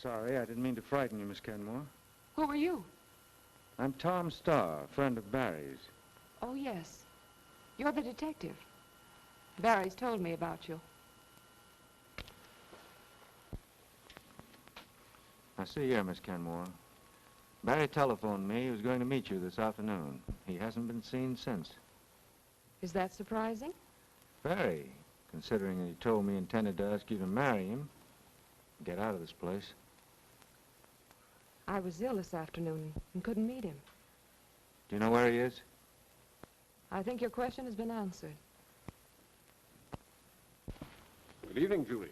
Sorry, I didn't mean to frighten you, Miss Kenmore. Who are you? I'm Tom Starr, a friend of Barry's. Oh, yes. You're the detective. Barry's told me about you. Now, see here, Miss Kenmore. Barry telephoned me he was going to meet you this afternoon. He hasn't been seen since. Is that surprising? Very, considering that he told me he intended to ask you to marry him. Get out of this place. I was ill this afternoon and couldn't meet him. Do you know where he is? I think your question has been answered. Good evening, Julie.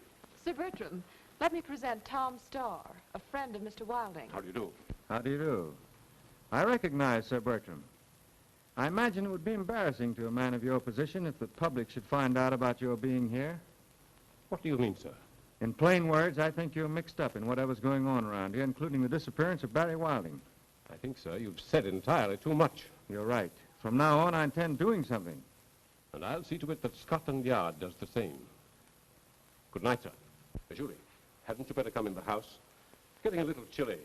Sir Bertram, let me present Tom Starr, a friend of Mr. Wilding. How do you do? How do you do? I recognize Sir Bertram. I imagine it would be embarrassing to a man of your position if the public should find out about your being here. What do you mean, sir? In plain words, I think you're mixed up in whatever's going on around here, including the disappearance of Barry Wilding. I think, sir, you've said entirely too much. You're right. From now on, I intend doing something. And I'll see to it that Scotland Yard does the same. Good night, sir. Julie, hadn't you better come in the house? It's getting a little chilly.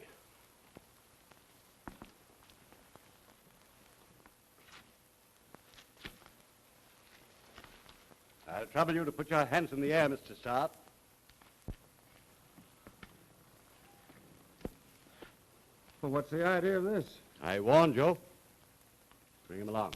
I'll trouble you to put your hands in the air, Mr. Starr. Well, what's the idea of this? I warned you. Bring him along.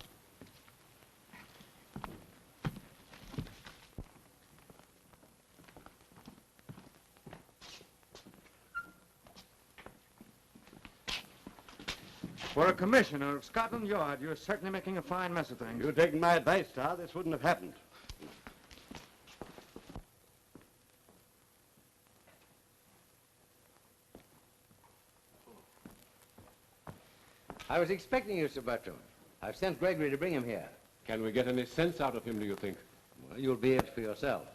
For a commissioner of Scotland Yard, you're certainly making a fine mess of things. If you'd taken my advice, Starr, this wouldn't have happened. I was expecting you, Sir Bertram. I've sent Gregory to bring him here. Can we get any sense out of him, do you think? Well, you'll be it for yourself.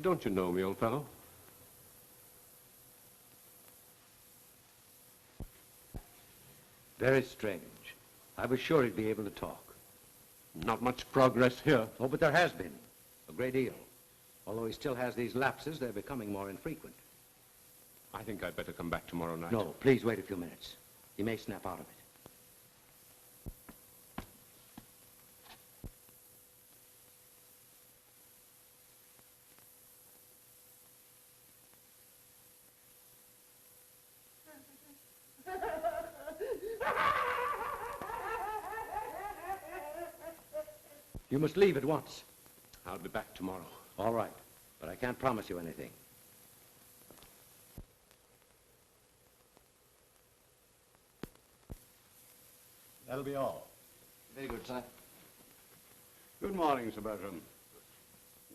Don't you know me, old fellow? Very strange. I was sure he'd be able to talk. Not much progress here. Oh, but there has been. A great deal. Although he still has these lapses, they're becoming more infrequent. I think I'd better come back tomorrow night. No, please wait a few minutes. He may snap out of it. You must leave at once. I'll be back tomorrow. All right, but I can't promise you anything. That'll be all. Very good, sir. Good morning, Sir Bertram.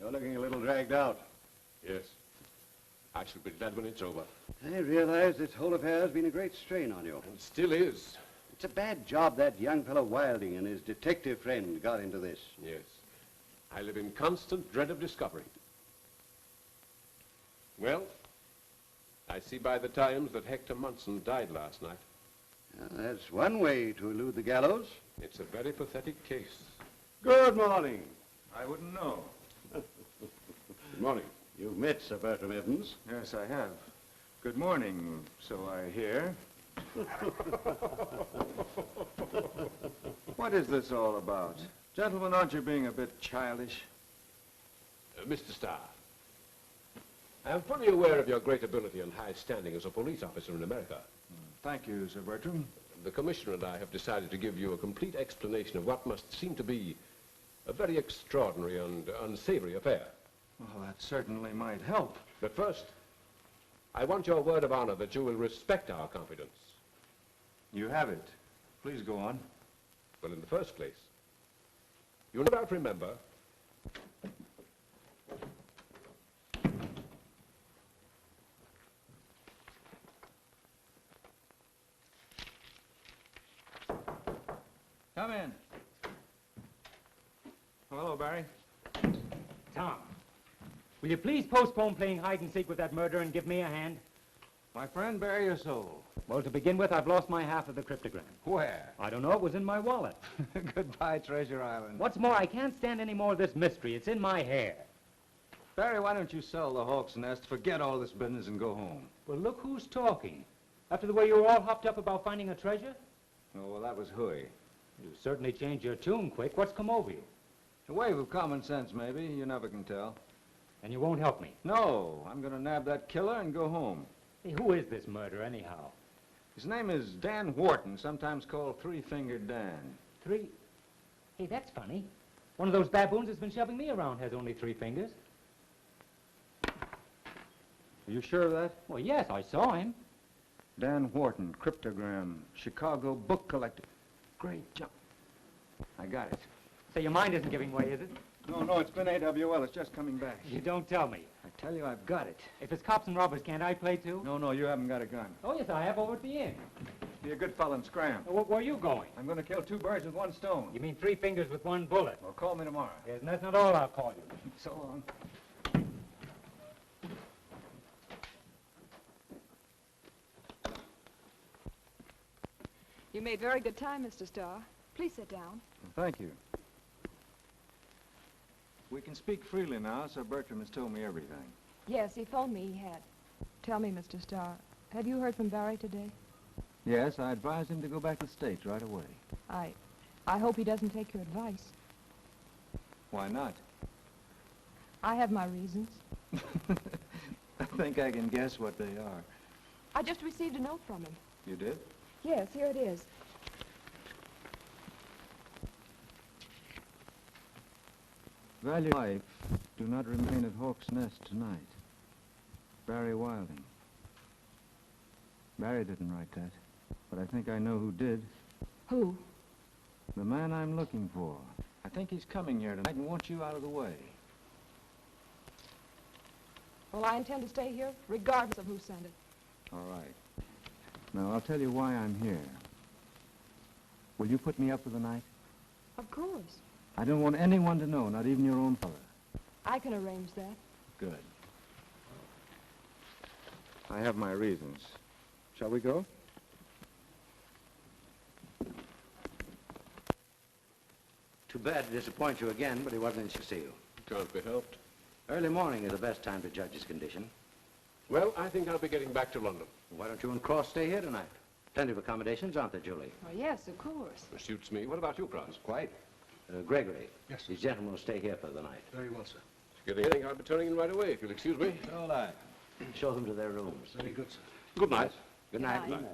You're looking a little dragged out. Yes. I shall be glad when it's over. I realize this whole affair has been a great strain on you. It still is. It's a bad job that young fellow Wilding and his detective friend got into this. Yes. I live in constant dread of discovery. Well, I see by the Times that Hector Munson died last night. That's one way to elude the gallows. It's a very pathetic case. Good morning. I wouldn't know. Good morning. You've met Sir Bertram Evans. Yes, I have. Good morning, so I hear. What is this all about? Gentlemen, aren't you being a bit childish? Mr. Starr, I am fully aware of your great ability and high standing as a police officer in America. Thank you, Sir Bertram. The commissioner and I have decided to give you a complete explanation of what must seem to be A very extraordinary and unsavory affair. Well, that certainly might help. But first, I want your word of honor that you will respect our confidence. You have it. Please go on. Well, in the first place, you no doubt remember Come in. Hello, Barry. Tom, will you please postpone playing hide-and-seek with that murderer and give me a hand? My friend, bare your soul. Well, to begin with, I've lost my half of the cryptogram. Where? I don't know. It was in my wallet. Goodbye, Treasure Island. What's more, I can't stand any more of this mystery. It's in my hair. Barry, why don't you sell the Hawk's Nest, forget all this business, and go home? Well, look who's talking. After the way you were all hopped up about finding a treasure? Oh, well, that was hooey. You certainly changed your tune quick. What's come over you? A wave of common sense, maybe. You never can tell. And you won't help me? No, I'm going to nab that killer and go home. Hey, who is this murderer, anyhow? His name is Dan Wharton, sometimes called Three-Fingered Dan. Hey, that's funny. One of those baboons that's been shoving me around has only 3 fingers. Are you sure of that? Well, yes, I saw him. Dan Wharton, cryptogram, Chicago book collector. Great job. I got it. So your mind isn't giving way, is it? No, it's been AWL. It's just coming back. You don't tell me. I tell you, I've got it. If it's cops and robbers, can't I play too? No, you haven't got a gun. Oh, yes, I have over at the inn. Be a good fellow and scram. Well, where are you going? I'm going to kill 2 birds with 1 stone. You mean 3 fingers with 1 bullet? Well, call me tomorrow. Yes, and that's not all I'll call you. So long. You made very good time, Mr. Starr. Please sit down. Thank you. We can speak freely now, Sir Bertram has told me everything. Yes, he phoned me. He had. Tell me, Mr. Starr, have you heard from Barry today? Yes, I advised him to go back to the States right away. I hope he doesn't take your advice. Why not? I have my reasons. I think I can guess what they are. I just received a note from him. You did? Yes, here it is. Value life, do not remain at Hawk's Nest tonight. Barry Wilding. Barry didn't write that, but I think I know who did. Who? The man I'm looking for. I think he's coming here tonight and wants you out of the way. Well, I intend to stay here, regardless of who sent it. All right. Now, I'll tell you why I'm here. Will you put me up for the night? Of course. I don't want anyone to know, not even your own father. I can arrange that. Good. I have my reasons. Shall we go? Too bad to disappoint you again, but he wasn't in to see you. Can't be helped. Early morning is the best time to judge his condition. Well, I think I'll be getting back to London. Why don't you and Cross stay here tonight? Plenty of accommodations, aren't there, Julie? Oh, yes, of course. It suits me. What about you, Cross? Quite. Gregory. Yes, sir. These gentlemen will stay here for the night. Very well, sir. Getting anything, I'll be turning in right away, if you'll excuse me. So will I. Show them to their rooms. Very good, sir. Good night. Good night. Good night.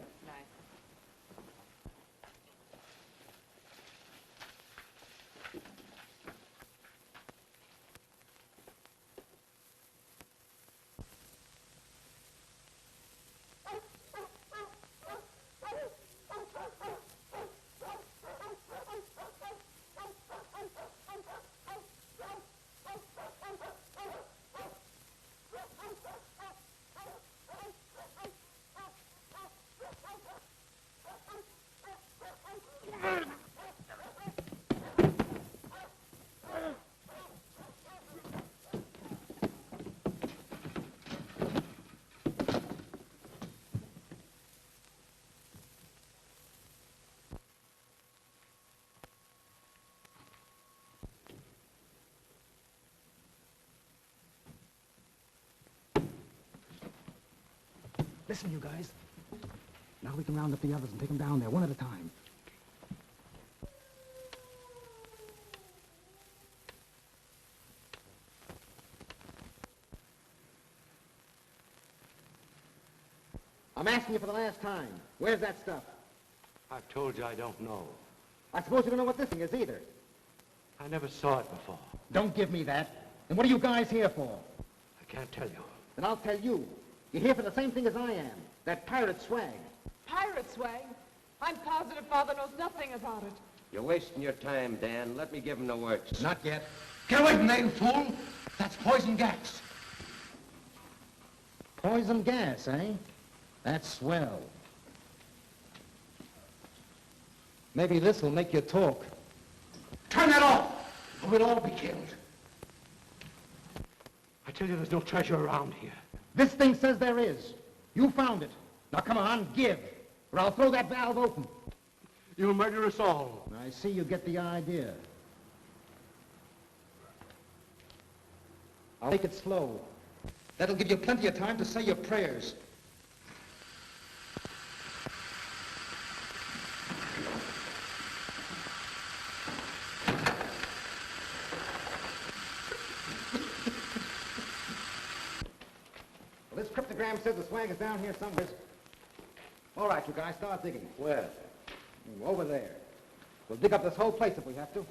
Listen, you guys. Now we can round up the others and take them down there, one at a time. I'm asking you for the last time. Where's that stuff? I've told you I don't know. I suppose you don't know what this thing is either. I never saw it before. Don't give me that. And what are you guys here for? I can't tell you. Then I'll tell you. You're here for the same thing as I am. That pirate swag. Pirate swag? I'm positive Father knows nothing about it. You're wasting your time, Dan. Let me give him the works. Not yet. Get away from there, you fool! That's poison gas. Poison gas, eh? That's swell. Maybe this will make you talk. Turn that off, or we'll all be killed. I tell you, there's no treasure around here. This thing says there is. You found it. Now come on, give, or I'll throw that valve open. You'll murder us all. I see you get the idea. I'll make it slow. That'll give you plenty of time to say your prayers. Well, this cryptogram says the swag is down here somewhere. All right, you guys, start digging. Where? Over there. We'll dig up this whole place if we have to.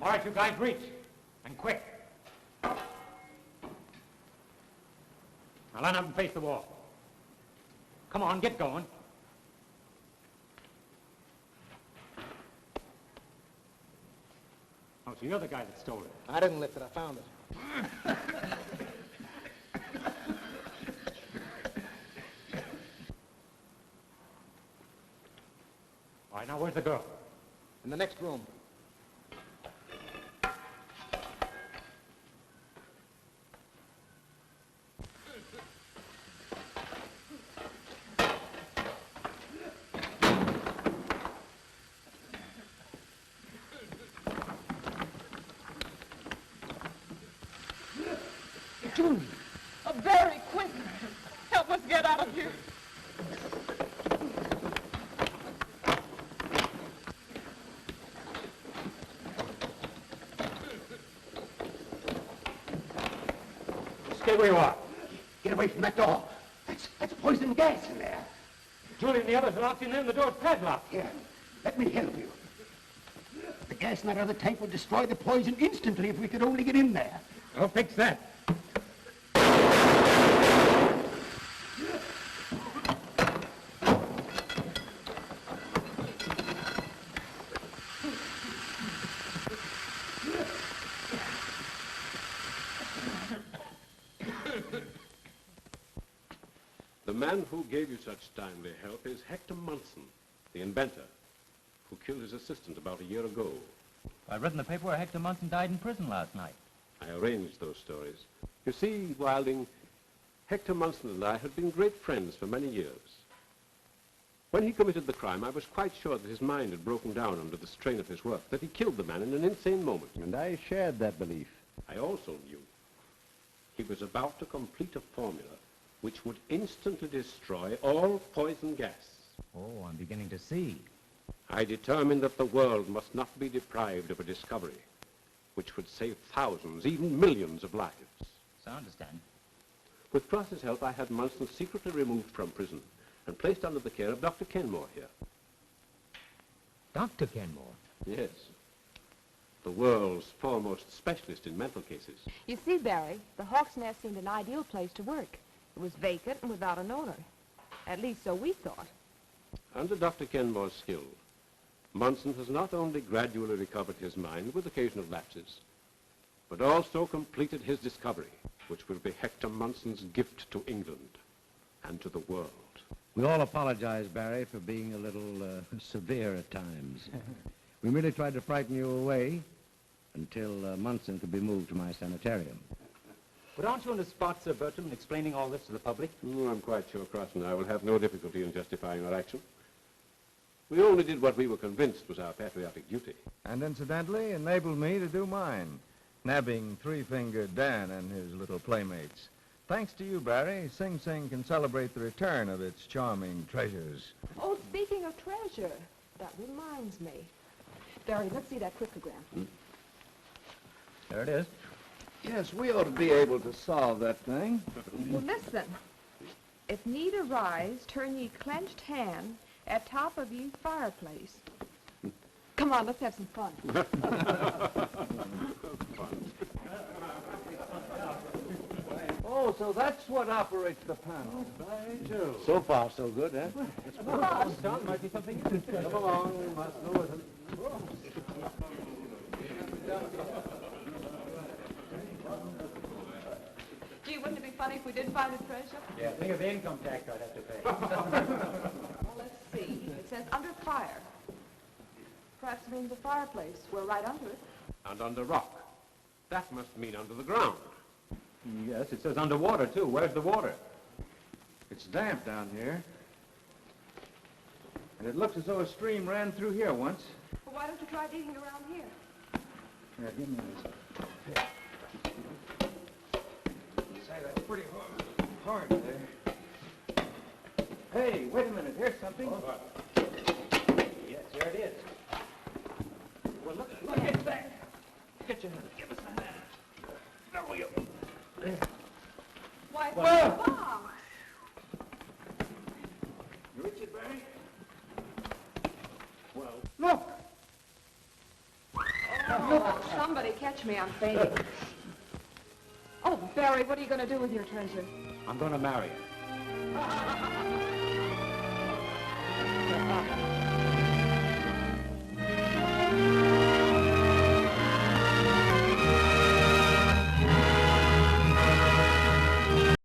All right, you guys, reach. And quick. Now line up and face the wall. Come on, get going. Oh, so you're the guy that stole it. I didn't lift it, I found it. All right, now where's the girl? In the next room. Julie, very quick. Help us get out of here. Stay where you are. Get away from that door. That's poison gas in there. Julie and the others are locked in there and the door's padlocked. Here, let me help you. The gas in that other tank would destroy the poison instantly if we could only get in there. I'll fix that. The man who gave you such timely help is Hector Munson, the inventor, who killed his assistant about a year ago. I read in the paper where Hector Munson died in prison last night. I arranged those stories. You see, Wilding, Hector Munson and I had been great friends for many years. When he committed the crime, I was quite sure that his mind had broken down under the strain of his work, that he killed the man in an insane moment. And I shared that belief. I also knew he was about to complete a formula which would instantly destroy all poison gas. Oh, I'm beginning to see. I determined that the world must not be deprived of a discovery which would save thousands, even millions of lives. So I understand. With Cross's help, I had Munson secretly removed from prison and placed under the care of Dr. Kenmore here. Dr. Kenmore? Yes. The world's foremost specialist in mental cases. You see, Barry, the Hawk's Nest seemed an ideal place to work. It was vacant and without an owner. At least so we thought. Under Dr. Kenmore's skill, Munson has not only gradually recovered his mind with occasional lapses, but also completed his discovery, which will be Hector Munson's gift to England and to the world. We all apologize, Barry, for being a little severe at times. We merely tried to frighten you away until Munson could be moved to my sanitarium. But aren't you on the spot, Sir Bertram, in explaining all this to the public? Oh, I'm quite sure Cross and I will have no difficulty in justifying our action. We only did what we were convinced was our patriotic duty. And incidentally, enabled me to do mine, nabbing Three-Fingered Dan and his little playmates. Thanks to you, Barry, Sing Sing can celebrate the return of its charming treasures. Oh, speaking Speaking of treasure, that reminds me. Barry, let's see that cryptogram. There it is. Yes, we ought to be able to solve that thing. Well, listen. If need arise, turn ye clenched hand at top of ye fireplace. Come on, let's have some fun. Oh, so that's what operates the panel. So far, so good, eh? Might be something. Come along, we must go with it. Gee, wouldn't it be funny if we did find the treasure? Yeah, think of the income tax I'd have to pay. Well, let's see. It says under fire. Perhaps it means the fireplace. We're right under it. And under rock. That must mean under the ground. Yes, it says underwater, too. Where's the water? It's damp down here. And it looks as though a stream ran through here once. Well, why don't you try digging around here? Here, give me this. Say, that's pretty hard there. Hey, wait a minute. Here's something. Yes, here it is. Well, look at that. Get your hand. Give us a hand. There we go. There. Why, it's a bomb. You reach it, Barry? Well, Look! Oh, somebody catch me. I'm fainting. Oh, Barry, what are you going to do with your treasure? I'm going to marry her.